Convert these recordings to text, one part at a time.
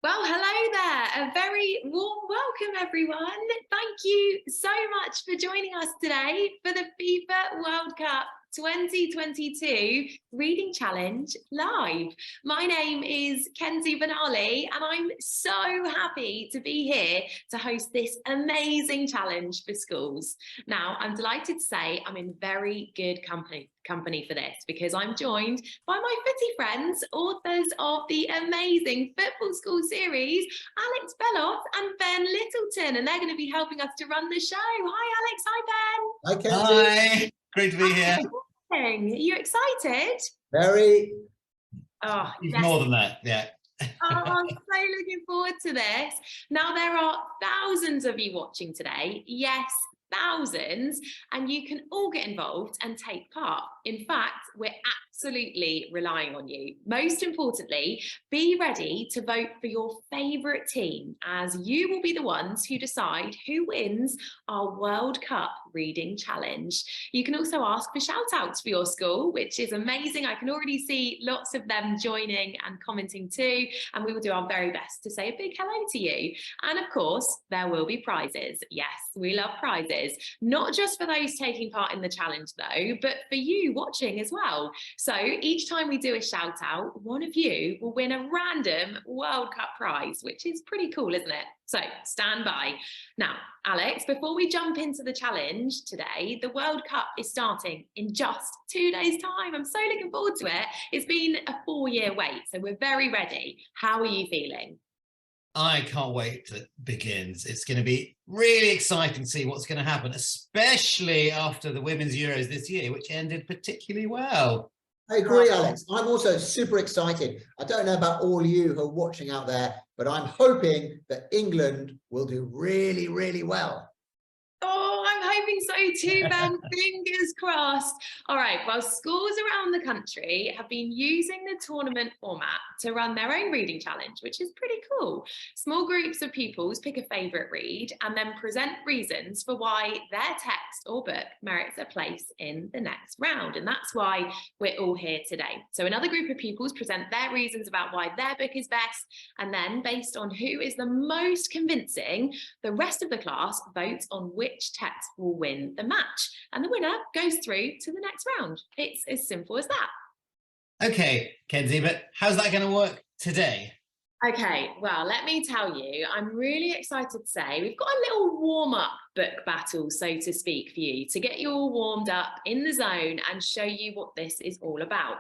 Well, hello there. A very warm welcome, everyone. Thank you so much for joining us today for the FIFA World Cup 2022 Reading Challenge Live. My name is Kenzie Benali, and I'm so happy to be here to host this amazing challenge for schools. Now, I'm delighted to say I'm in very good company for this because I'm joined by my footy friends, authors of the amazing Football School series, Alex Belloff and Ben Littleton, and they're going to be helping us to run the show. Hi, Alex. Hi, Ben. Hi, Kenzie. Hi. Great to be here. Are you excited? Very. Oh, yes. More than that, yeah. Oh, I'm so looking forward to this. Now, there are thousands of you watching today. Yes, thousands, and you can all get involved and take part. In fact, we're absolutely relying on you. Most importantly, be ready to vote for your favourite team, as you will be the ones who decide who wins our World Cup Reading Challenge. You can also ask for shout outs for your school, which is amazing. I can already see lots of them joining and commenting too, and we will do our very best to say a big hello to you. And of course, there will be prizes. Yes, we love prizes, not just for those taking part in the challenge though, but for you watching as well. So each time we do a shout out, one of you will win a random World Cup prize, which is pretty cool, isn't it? So stand by. Now, Alex, before we jump into the challenge today, the World Cup is starting in just 2 days' time. I'm so looking forward to it. It's been a 4-year wait, so we're very ready. How are you feeling? I can't wait till it begins. It's going to be really exciting to see what's going to happen, especially after the Women's Euros this year, which ended particularly well. I agree, Alex. I'm also super excited. I don't know about all you who are watching out there, but I'm hoping that England will do really, really well. Oh, I'm hoping so too, Ben. Fingers crossed. All right, well, schools around the country have been using the tournament format to run their own reading challenge, which is pretty cool. Small groups of pupils pick a favourite read and then present reasons for why their text or book merits a place in the next round. And that's why we're all here today. So another group of pupils present their reasons about why their book is best. And then based on who is the most convincing, the rest of the class votes on which text will win the match, and the winner goes through to the next round. It's as simple as that. Okay, Kenzie, but how's that going to work today? Okay, well, let me tell you, I'm really excited to say we've got a little warm-up book battle, so to speak, for you to get you all warmed up in the zone and show you what this is all about.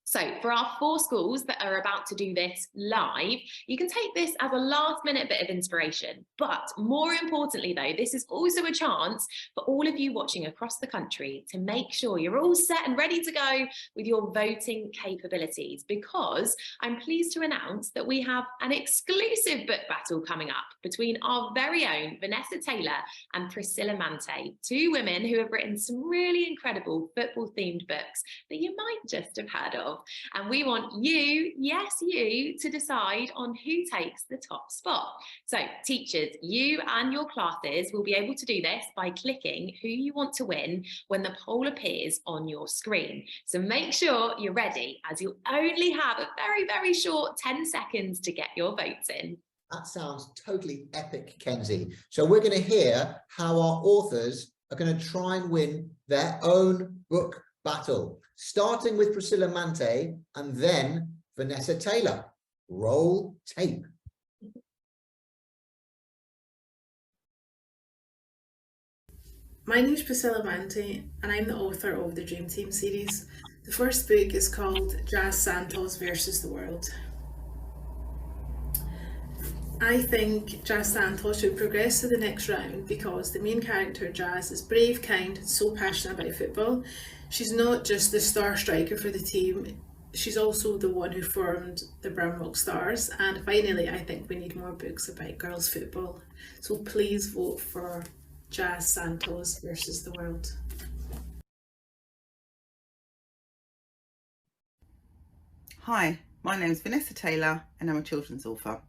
So for our 4 schools that are about to do this live, you can take this as a last-minute bit of inspiration. But more importantly, though, this is also a chance for all of you watching across the country to make sure you're all set and ready to go with your voting capabilities, because I'm pleased to announce that we have an exclusive book battle coming up between our very own Vanessa Taylor and Priscilla Mante, 2 women who have written some really incredible football-themed books that you might just have heard of. And we want you, yes, you, to decide on who takes the top spot. So teachers, you and your classes will be able to do this by clicking who you want to win when the poll appears on your screen. So make sure you're ready, as you'll only have a very, very short 10 seconds to get your votes in. That sounds totally epic, Kenzie. So we're going to hear how our authors are going to try and win their own book battle, starting with Priscilla Mante and then Vanessa Taylor. Roll tape. My name is Priscilla Mante and I'm the author of the Dream Team series. The first book is called Jazz Santos versus the World. I think Jazz Santos should progress to the next round because the main character, Jazz, is brave, kind, and so passionate about football. She's not just the star striker for the team, she's also the one who formed the Bramrock Stars. And finally, I think we need more books about girls' football. So please vote for Jazz Santos versus the World. Hi, my name is Vanessa Taylor and I'm a children's author.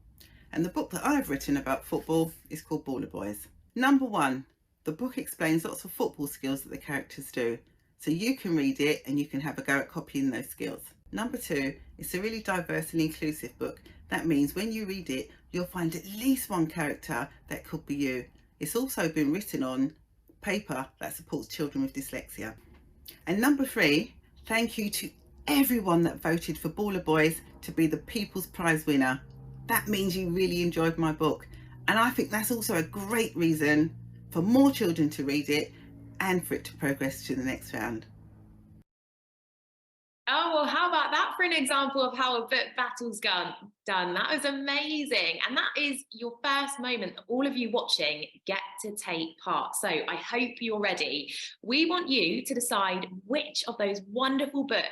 And the book that I've written about football is called Baller Boys. Number 1, the book explains lots of football skills that the characters do, so you can read it and you can have a go at copying those skills. Number 2, it's a really diverse and inclusive book That means when you read it, you'll find at least one character that could be you. It's also been written on paper that supports children with dyslexia. And number 3, thank you to everyone that voted for Baller Boys to be the People's Prize winner. That means you really enjoyed my book. And I think that's also a great reason for more children to read it and for it to progress to the next round. Oh, well, how about that for an example of how a book battle's done? That was amazing. And that is your first moment that all of you watching get to take part. So I hope you're ready. We want you to decide which of those wonderful books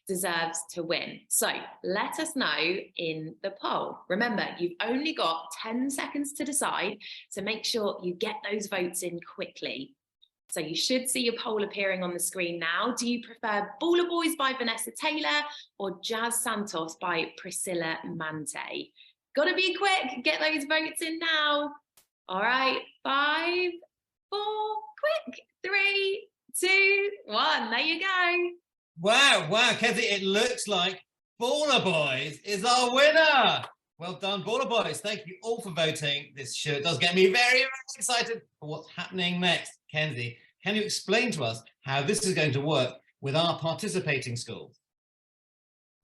deserves to win. So let us know in the poll. Remember, you've only got 10 seconds to decide, so make sure you get those votes in quickly. So you should see your poll appearing on the screen now. Do you prefer Baller Boys by Vanessa Taylor or Jazz Santos by Priscilla Mante? Gotta be quick, get those votes in now. All right, 5, 4, quick, 3, 2, 1, there you go. Wow, Kenzie, it looks like Baller Boys is our winner. Well done, Baller Boys. Thank you all for voting. This sure does get me very, very excited for what's happening next. Kenzie, can you explain to us how this is going to work with our participating schools?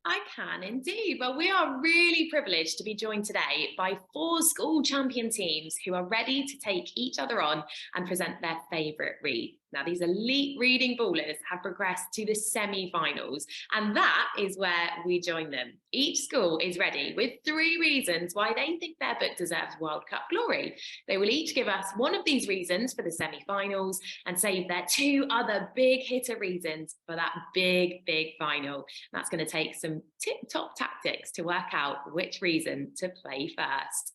I can indeed. Well, we are really privileged to be joined today by 4 school champion teams who are ready to take each other on and present their favourite read. Now, these elite reading ballers have progressed to the semi-finals, and that is where we join them. Each school is ready with 3 reasons why they think their book deserves World Cup glory. They will each give us one of these reasons for the semi-finals and save their 2 other big hitter reasons for that big final. That's going to take some tip-top tactics to work out which reason to play first.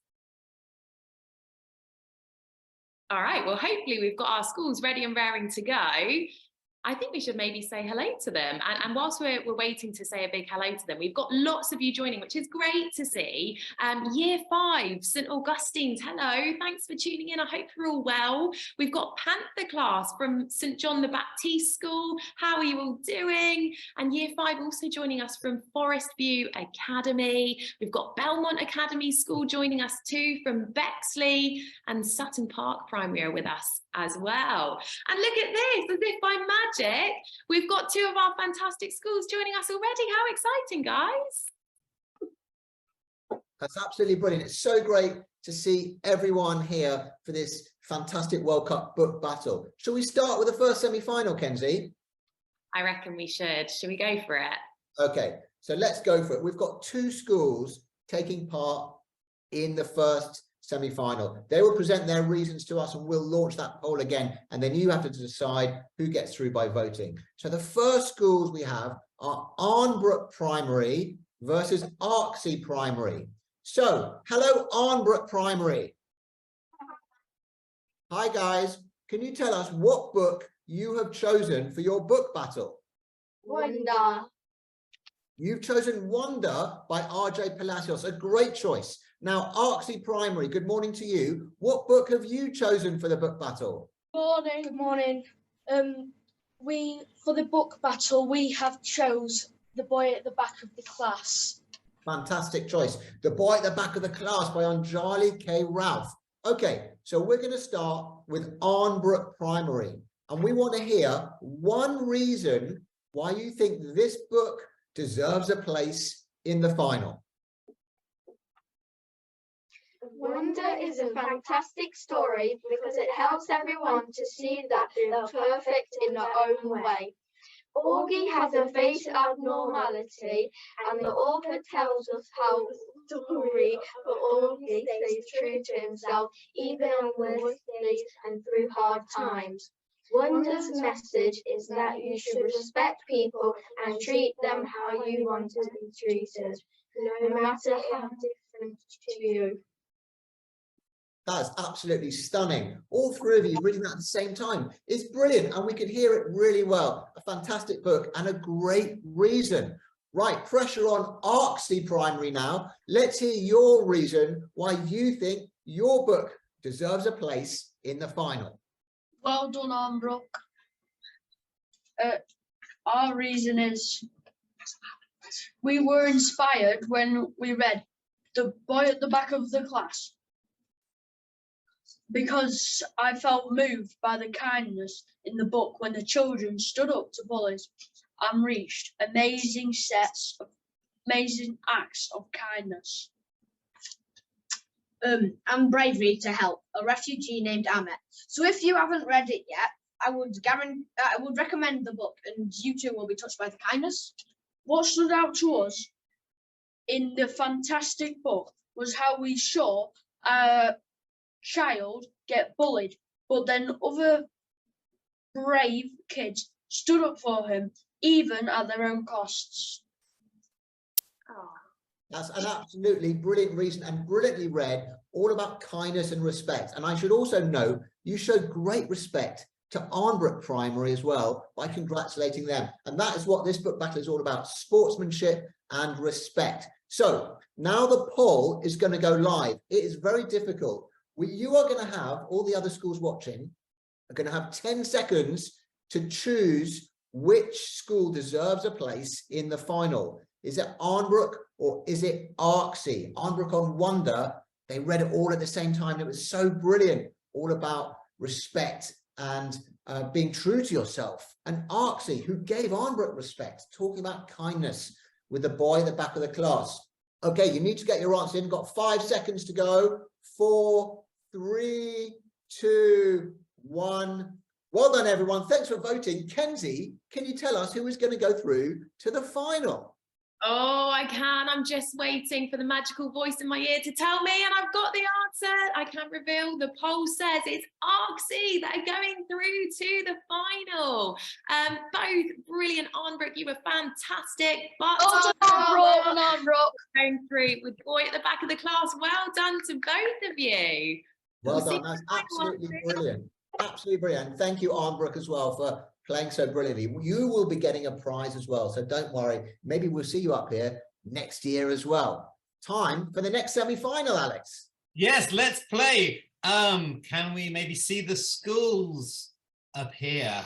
All right, well, hopefully we've got our schools ready and raring to go. I think we should maybe say hello to them. And whilst we're waiting to say a big hello to them, we've got lots of you joining, which is great to see. Year 5, St Augustine's, hello, thanks for tuning in. I hope you're all well. We've got Panther class from St John the Baptist School. How are you all doing? And Year 5 also joining us from Forest View Academy. We've got Belmont Academy School joining us too from Bexley, and Sutton Park Primary are with us as well. And look at this, as if by magic, we've got 2 of our fantastic schools joining us already. How exciting, guys. That's absolutely brilliant. It's so great to see everyone here for this fantastic World Cup book battle. Shall we start with the first semi-final, Kenzie? I reckon we should. Should we go for it? Okay, so let's go for it. We've got 2 schools taking part in the first semi-final. They will present their reasons to us and we'll launch that poll again, and then you have to decide who gets through by voting. So the first schools we have are Arnbrook Primary versus Arksey Primary. So hello, Arnbrook Primary. Hi guys, can you tell us what book you have chosen for your book battle? Wonder. You've chosen Wonder by R.J. Palacios, a great choice. Now, Arksey Primary, good morning to you. What book have you chosen for the book battle? Morning. Good morning. For the book battle, we have chose The Boy at the Back of the Class. Fantastic choice. The Boy at the Back of the Class by Anjali K. Ralph. Okay, so we're going to start with Arnbrook Primary. And we want to hear one reason why you think this book deserves a place in the final. Wonder is a fantastic story because it helps everyone to see that they're perfect in their own way. Augie has a face abnormality, and the author tells us how story for Augie stays true to himself even on worst days and through hard times. Wonder's message is that you should respect people and treat them how you want to be treated, no matter how different to you. That's absolutely stunning. All 3 of you reading that at the same time. It's brilliant, and we can hear it really well. A fantastic book and a great reason. Right, pressure on Arksey Primary now. Let's hear your reason why you think your book deserves a place in the final. Well done, Arnbrook. Our reason is we were inspired when we read The boy at the back of the class. Because I felt moved by the kindness in the book when the children stood up to bullies and reached amazing acts of kindness. And bravery to help a refugee named Ahmet. So if you haven't read it yet, I would recommend the book, and you too will be touched by the kindness. What stood out to us in the fantastic book was how we saw a child get bullied, but then other brave kids stood up for him, even at their own costs. Oh. That's an absolutely brilliant reason, and brilliantly read, all about kindness and respect. And I should also note, you showed great respect to Arnbrook Primary as well by congratulating them. And that is what this book battle is all about: sportsmanship and respect. So now the poll is going to go live. It is very difficult. You are going to have, all the other schools watching are going to have 10 seconds to choose which school deserves a place in the final. Is it Arnbrook or is it Arksey? Arnbrook on Wonder, they read it all at the same time. It was so brilliant, all about respect and being true to yourself. And Arksey, who gave Arnbrook respect, talking about kindness with the boy at the back of the class. Okay, you need to get your answer in. Got 5 seconds to go. 4, 3, 2, 1. Well done, everyone. Thanks for voting. Kenzie, can you tell us who is going to go through to the final? Oh, I can. I'm just waiting for the magical voice in my ear to tell me, and I've got the answer. I can't reveal. The poll says it's Arksey that are going through to the final. Both brilliant. Arnbrook, you were fantastic. But Arnbrook. going through with the boy at the back of the class. Well done to both of you. Well done. That's absolutely brilliant. Absolutely brilliant. Thank you, Arnbrook, as well, for playing so brilliantly. You will be getting a prize as well, so don't worry. Maybe we'll see you up here next year as well. Time for the next semi-final, Alex. Yes, let's play. Can we maybe see the schools up here?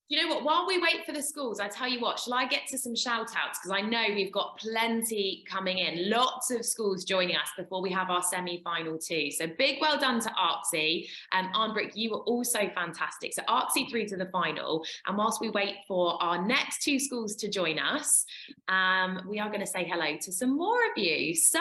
You know what, while we wait for the schools, I tell you what, shall I get to some shout outs? Because I know we've got plenty coming in, lots of schools joining us before we have our semi-final too. So big well done to Arksey. Arnbrook, you were also fantastic. So Arksey through to the final. And whilst we wait for our next 2 schools to join us, we are going to say hello to some more of you. So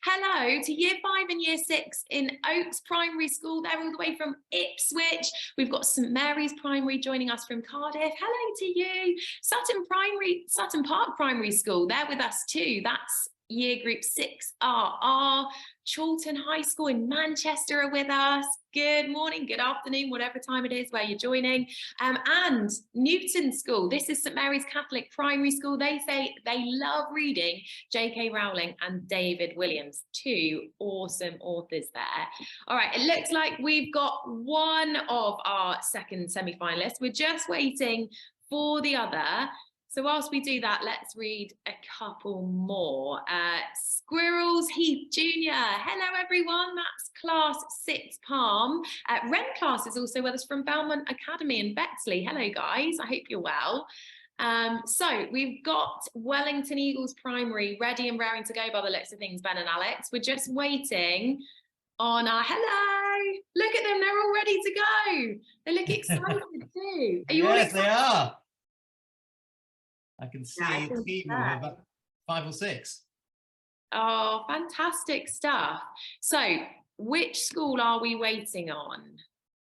hello to Year 5 and Year 6 in Oaks Primary School. They're all the way from Ipswich. We've got St Mary's Primary joining us from Cardiff. Hello to you. Sutton Park Primary School, they're with us too. That's year group 6RR. Chorlton High School in Manchester are with us. Good morning, good afternoon, whatever time it is where you're joining. And Newton School, this is St Mary's Catholic Primary School. They say they love reading J.K. Rowling and David Williams, 2 awesome authors there. All right, it looks like we've got one of our second semi-finalists. We're just waiting for the other. So whilst we do that, let's read a couple more. Squirrels Heath Jr. Hello, everyone. That's class 6 Palm. Ren class is also with us from Belmont Academy in Bexley. Hello, guys. I hope you're well. So we've got Wellington Eagles Primary ready and raring to go by the looks of things, Ben and Alex. We're just waiting on our hello. Look at them. They're all ready to go. They look excited too. Are you all excited? Yes, they are. I can see a team of about 5 or 6. Oh, fantastic stuff. So, which school are we waiting on?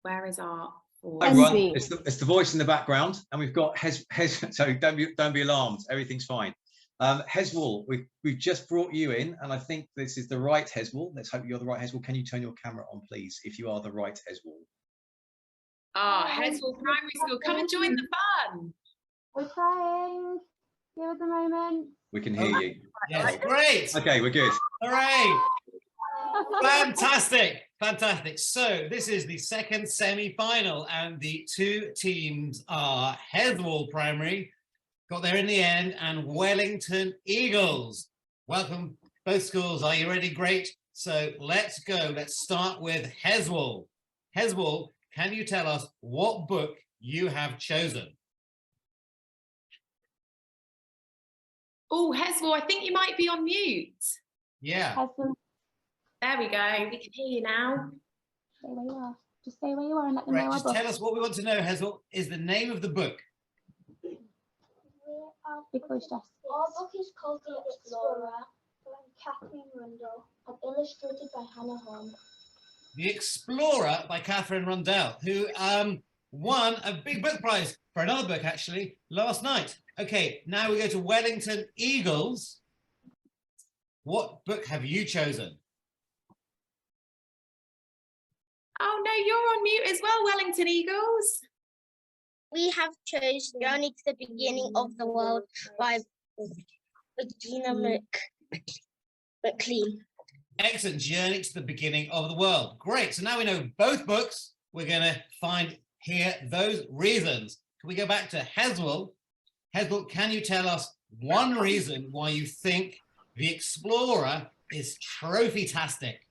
Where is our Hi everyone, it's the voice in the background, and we've got so don't be alarmed, everything's fine. Heswall, we've just brought you in, and I think this is the right Heswall. Let's hope you're the right Heswall. Can you turn your camera on, please, if you are the right Heswall? Heswall Primary School, come and join the fun. We're trying. Give us a moment. We can hear you. Yes, great. Okay, we're good. Hooray! Fantastic, fantastic. So this is the second semi-final, and the 2 teams are Heswall Primary, got there in the end, and Wellington Eagles. Welcome, both schools. Are you ready? Great. So let's go. Let's start with Heswall. Heswall, can you tell us what book you have chosen? Oh, Heswall, I think you might be on mute. Yeah. Heswell, There we go. We can hear you now. stay where you are. Just stay where you are and let them Right, know our just book. tell us what we want to know, Hazel, is the name of the book. Big voice, Jess. Our book is called The Explorer by Catherine Rundle and illustrated by Hannah Holm. The Explorer by Catherine Rundell, who won a big book prize for another book, actually, last night. Okay, now we go to Wellington Eagles. What book have you chosen? Oh no, you're on mute as well, Wellington Eagles. We have chosen Journey to the Beginning of the World by Regina McLean. Excellent, Journey to the Beginning of the World. Great, so now we know both books. We're going to find here those reasons. Can we go back to Heswell? Heswell, can you tell us one reason why you think The Explorer is trophy-tastic?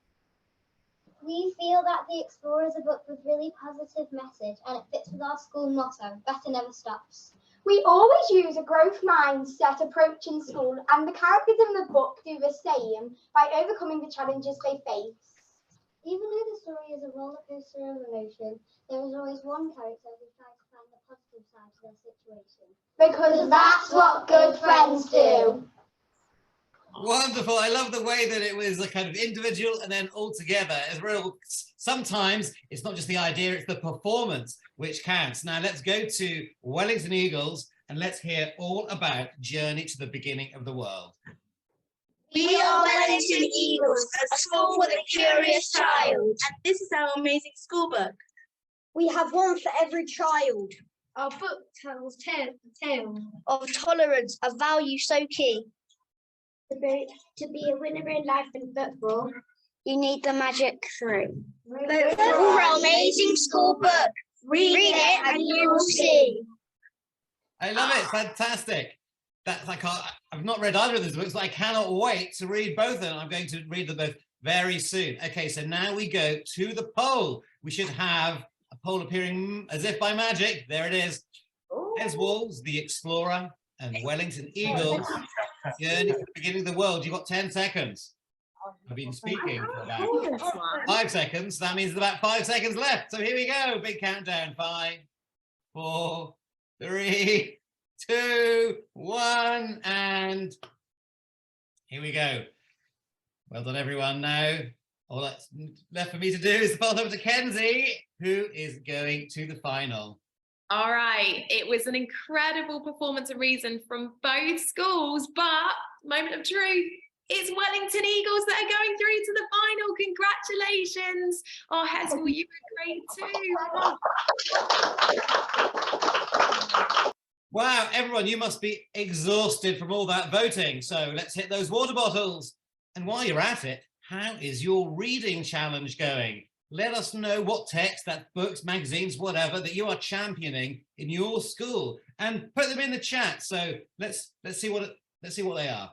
We feel that The Explorer is a book with really positive message and it fits with our school motto, better never stops. We always use a growth mindset approach in school, and the characters in the book do the same by overcoming the challenges they face. Even though the story is a roller coaster of emotion, there is always one character who tries to find the positive side to their situation. Because that's what good friends do. Wonderful. I love the way that it was a kind of individual and then all together. It's real. Sometimes it's not just the idea, it's the performance which counts. Now let's go to Wellington Eagles and let's hear all about Journey to the Beginning of the World. We are Wellington Eagles, a school for the curious child. And this is our amazing school book. We have one for every child. Our book tells a tale Of tolerance, a value so key. to be a winner in life and football. You need the magic 3. Vote for our amazing school book. Read it and you will see. I love it. Fantastic. I've not read either of those books, but I cannot wait to read both of them. I'm going to read them both very soon. Okay, so now we go to the poll. We should have a poll appearing as if by magic. There it is. Heswell's The Explorer and Wellington Eagles, Journey to the Beginning of the World. You've got 10 seconds. I've been speaking for about 5 seconds. That means there's about 5 seconds left. So here we go. Big countdown. 5, 4, 3, 2, 1, and here we go. Well done, everyone. Now, all that's left for me to do is to pass over to Kenzie, who is going to the final. All right, it was an incredible performance and reason from both schools, but moment of truth, it's Wellington Eagles that are going through to the final. Congratulations. Oh, Heswell, you were great too. Wow, everyone, you must be exhausted from all that voting. So let's hit those water bottles. And while you're at it, how is your reading challenge going? Let us know what text, that's books, magazines, whatever, that you are championing in your school, and put them in the chat. So let's see what they are.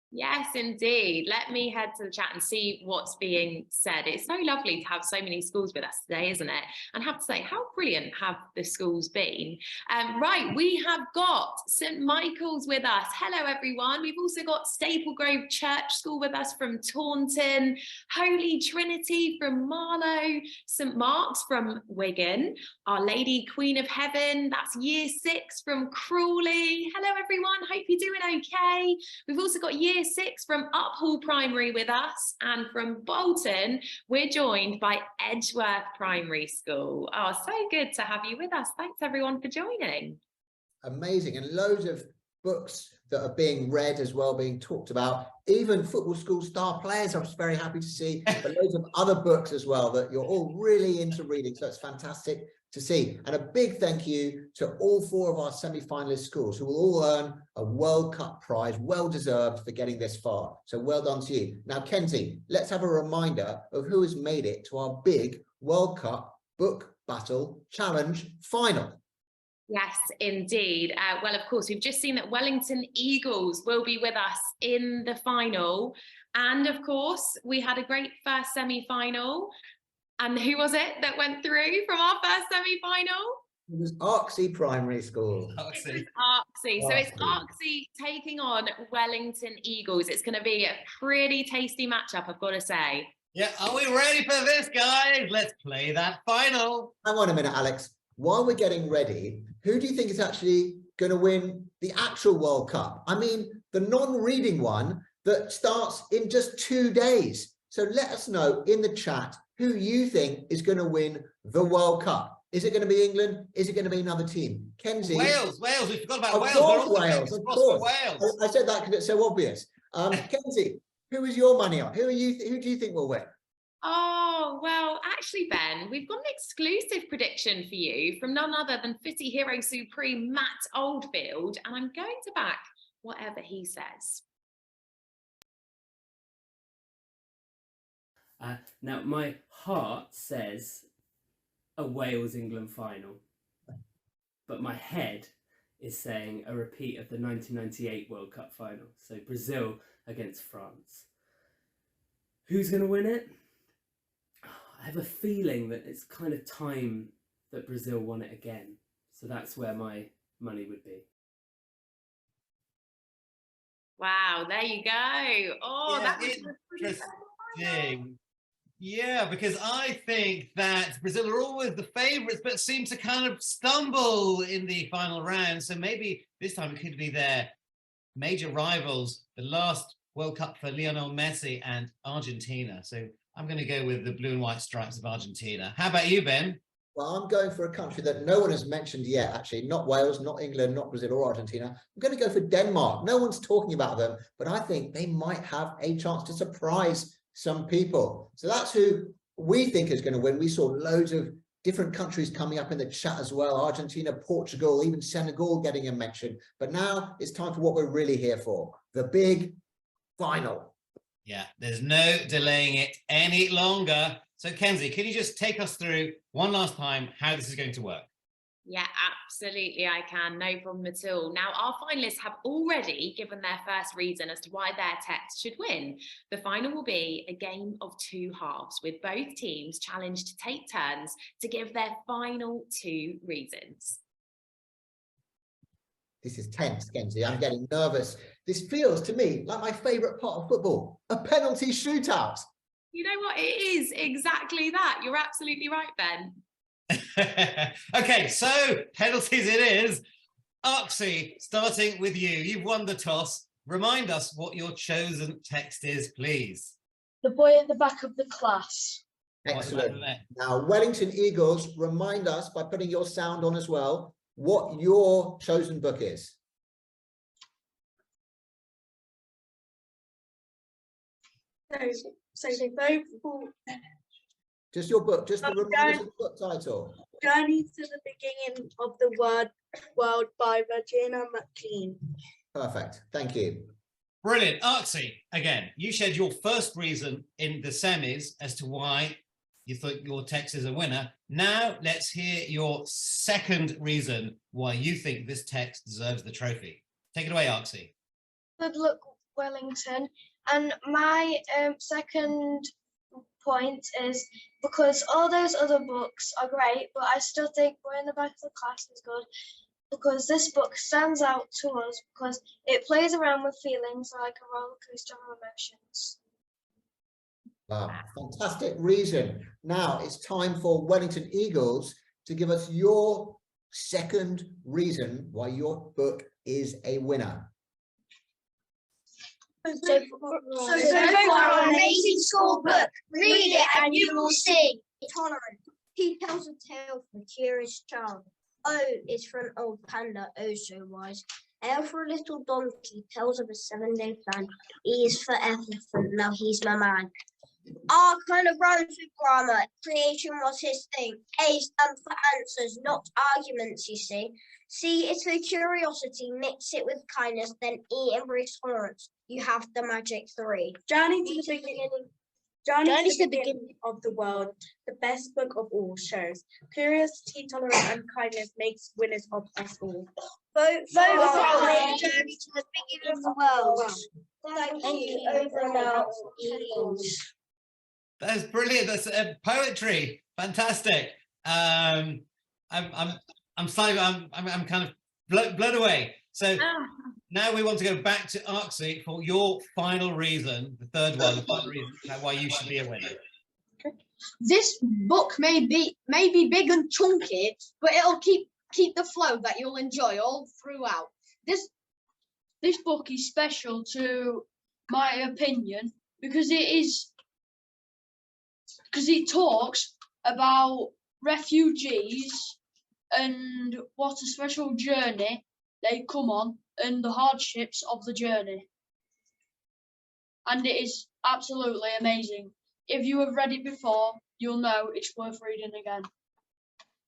Yes, indeed. Let me head to the chat and see what's being said. It's so lovely to have so many schools with us today, isn't it? And I have to say, how brilliant have the schools been? Right, we have got St Michael's with us. Hello, everyone. We've also got Staple Grove Church School with us from Taunton, Holy Trinity from Marlow, St Mark's from Wigan, Our Lady Queen of Heaven, that's Year 6 from Crawley. Hello, everyone. Hope you're doing okay. We've also got Year 6 from Uphall Primary with us, and from Bolton we're joined by Edgeworth Primary School. Oh, so good to have you with us. Thanks everyone for joining. Amazing, and loads of books that are being read as well, being talked about. Even football school star players, I was very happy to see, but loads of other books as well that you're all really into reading, so it's fantastic to see. And a big thank you to all 4 of our semi-finalist schools who will all earn a World Cup prize, well deserved for getting this far. So well done to you. Now, Kenzie, let's have a reminder of who has made it to our big World Cup Book Battle Challenge final. Yes, indeed. Well, of course, we've just seen that Wellington Eagles will be with us in the final. And of course, we had a great first semi-final. And who was it that went through from our first semi-final? It was Arksey Primary School. Oxy. Arksey. So it's Arksey taking on Wellington Eagles. It's going to be a pretty tasty matchup, I've got to say. Yeah, are we ready for this, guys? Let's play that final. Hang on a minute, Alex. While we're getting ready, who do you think is actually going to win the actual World Cup? I mean, the non-reading one that starts in just 2 days. So let us know in the chat who you think is going to win the World Cup. Is it going to be England? Is it going to be another team? Kenzie? Wales, we forgot about Wales. Wales, of course. Wales. I said that because it's so obvious. Kenzie, who is your money on? Who do you think will win? Oh, well, actually, Ben, we've got an exclusive prediction for you from none other than Footy Hero Supreme Matt Oldfield, and I'm going to back whatever he says. Now, my heart says a Wales-England final, but my head is saying a repeat of the 1998 World Cup final, so Brazil against France. Who's going to win it? I have a feeling that it's kind of time that Brazil won it again, so that's where my money would be. Wow, there you go. Oh, Yeah, that was interesting. Yeah, because I think that Brazil are always the favourites, but seem to kind of stumble in the final round. So maybe this time it could be their major rivals, the last World Cup for Lionel Messi and Argentina. So I'm going to go with the blue and white stripes of Argentina. How about you, Ben? Well, I'm going for a country that no one has mentioned yet, actually. Not Wales, not England, not Brazil or Argentina. I'm going to go for Denmark. No one's talking about them, but I think they might have a chance to surprise some people. So that's who we think is going to win. We saw loads of different countries coming up in the chat as well. Argentina, Portugal, even Senegal getting a mention. But now it's time for what we're really here for, the big final. Yeah, there's no delaying it any longer. So Kenzie, can you just take us through one last time how this is going to work? Yeah, absolutely, I can. No problem at all. Now, our finalists have already given their first reason as to why their text should win. The final will be a game of 2 halves, with both teams challenged to take turns to give their final 2 reasons. This is tense, Kenzie. I'm getting nervous. This feels to me like my favourite part of football, a penalty shootout. You know what? It is exactly that. You're absolutely right, Ben. Okay, so penalties it is. Oxy, starting with you. You've won the toss. Remind us what your chosen text is, please. The boy at the back of the class. Excellent. Now, Wellington Eagles, remind us by putting your sound on as well, what your chosen book is. So they both fall. Just your book, just the reminder of the book title. Journey to the Beginning of the World by Regina McLean. Perfect. Thank you. Brilliant. Oxy, again, you shared your first reason in the semis as to why you thought your text is a winner. Now let's hear your second reason why you think this text deserves the trophy. Take it away, Oxy. Good luck, Wellington. And my second point is because all those other books are great, but I still think Boy in the Back of the Class is good because this book stands out to us because it plays around with feelings like a roller coaster of emotions. Wow, fantastic reason. Now it's time for Wellington Eagles to give us your second reason why your book is a winner. So for our amazing school book, read it and you will see. Tolerant. He tells a tale for a curious child. O is for an old panda, oh so wise. L for a little donkey tells of a 7-day plan. E is for elephant, now he's my man. R kind of rhymes with grammar. Creation was his thing. A stands for answers, not arguments, you see. C is for curiosity, mix it with kindness, then E embrace tolerance. You have the magic 3. Journey to the beginning of the world, the best book of all shows. Curiosity, tolerance, and kindness makes winners of us all. Vote for our journey to the beginning of the world. Thank you. Over now, Eagles. That's brilliant. That's poetry. Fantastic. I'm I'm kind of blown away. So now we want to go back to Arksy for your final reason, the third one, the final reason why you should be a winner. This book may be big and chunky, but it'll keep the flow that you'll enjoy all throughout. This book is special to my opinion because it talks about refugees and what a special journey they come on and the hardships of the journey. And it is absolutely amazing. If you have read it before, you'll know it's worth reading again.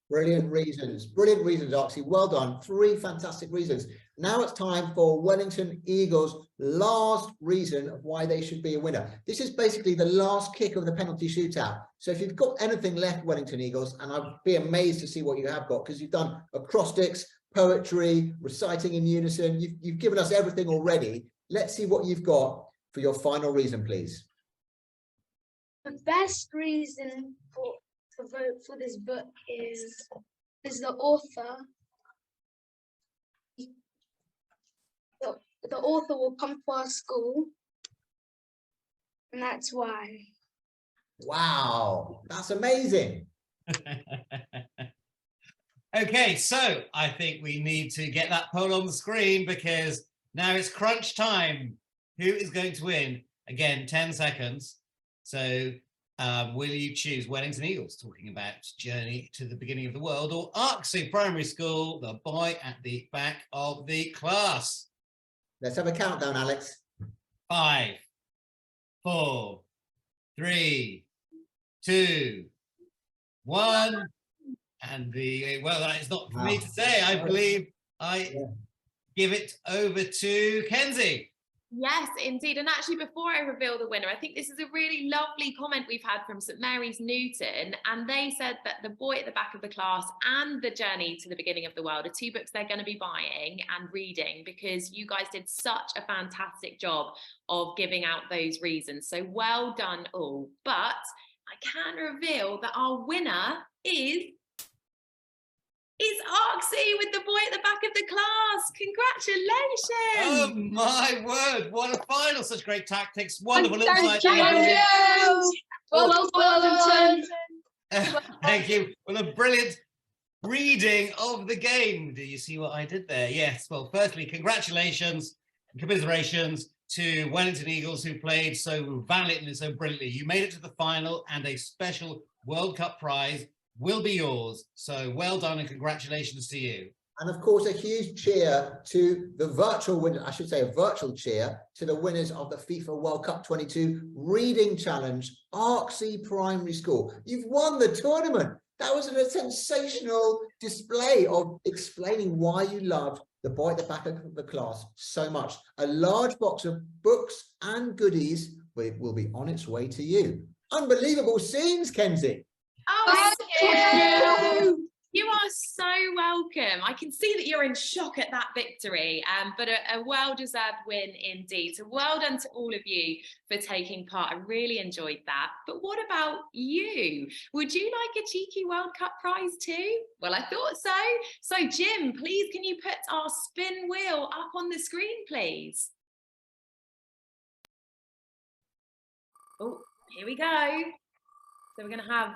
Brilliant reasons, Arksy. Well done. 3 fantastic reasons. Now it's time for Wellington Eagles' last reason of why they should be a winner. This is basically the last kick of the penalty shootout. So if you've got anything left, Wellington Eagles, and I'd be amazed to see what you have got, because you've done acrostics, poetry, reciting in unison. You've given us everything already. Let's see what you've got for your final reason, please. The best reason to vote for this book is the author. The author will come to our school, and that's why. Wow, that's amazing. Okay, so I think we need to get that poll on the screen because now it's crunch time. Who is going to win? Again, 10 seconds. So will you choose Wellington Eagles, talking about Journey to the Beginning of the World, or Arksy Primary School, the boy at the back of the class? Let's have a countdown, Alex. 5, 4, 3, 2, 1. And well, that is not for me to say. I believe I give it over to Kenzie. Yes, indeed. And actually, before I reveal the winner, I think this is a really lovely comment we've had from St Mary's Newton. And they said that The Boy at the Back of the Class and The Journey to the Beginning of the World are 2 books they're going to be buying and reading because you guys did such a fantastic job of giving out those reasons. So well done all. But I can reveal that our winner is Arksy with The Boy at the Back of the Class. Congratulations! Oh my word, what a final, such great tactics, wonderful insight. Thank you. Well done. Thank you. Well, a brilliant reading of the game. Do you see what I did there? Yes. Well, firstly, congratulations and commiserations to Wellington Eagles, who played so valiantly and so brilliantly. You made it to the final, and a special World Cup prize will be yours. So well done and congratulations to you. And of course, a huge cheer to the virtual winner, I should say a virtual cheer to the winners of the FIFA World Cup 22 Reading Challenge, Arksy Primary School. You've won the tournament. That was a sensational display of explaining why you loved The Boy at the Back of the Class so much. A large box of books and goodies will be on its way to you. Unbelievable scenes, Kenzie. Oh, thank you. You are so welcome. I can see that you're in shock at that victory, but a well-deserved win indeed. So well done to all of you for taking part. I really enjoyed that. But what about you? Would you like a cheeky World Cup prize too? Well, I thought so. So Jim, please can you put our spin wheel up on the screen, please? Oh, here we go. So we're going to have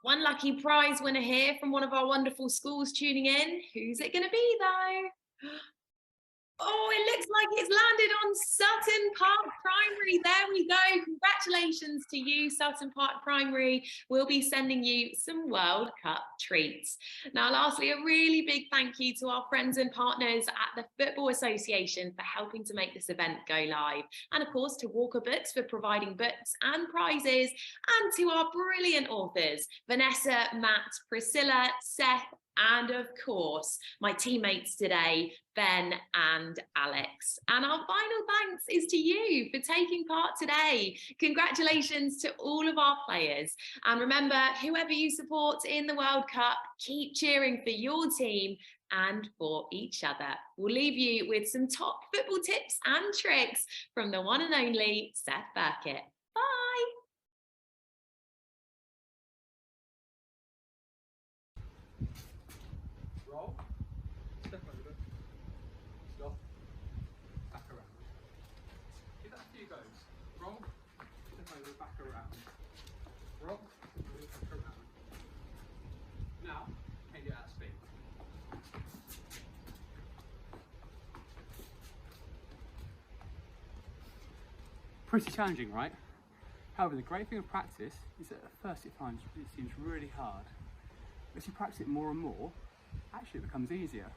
one lucky prize winner here from one of our wonderful schools tuning in. Who's it going to be, though? Oh, it looks like it's landed on Sutton Park Primary. There we go. Congratulations to you, Sutton Park Primary. We'll be sending you some World Cup treats. Now, lastly, a really big thank you to our friends and partners at the Football Association for helping to make this event go live. And of course, to Walker Books for providing books and prizes. And to our brilliant authors, Vanessa, Matt, Priscilla, Seth, and of course, my teammates today, Ben and Alex. And our final thanks is to you for taking part today. Congratulations to all of our players. And remember, whoever you support in the World Cup, keep cheering for your team and for each other. We'll leave you with some top football tips and tricks from the one and only Seth Burkett. Bye. Roll. goes. Roll, flip over, back around. Roll, flip over, back around. Now, can you do it at speed? Pretty challenging, right? However, the great thing of practice is that at first it seems really hard. As you practice it more and more, actually it becomes easier.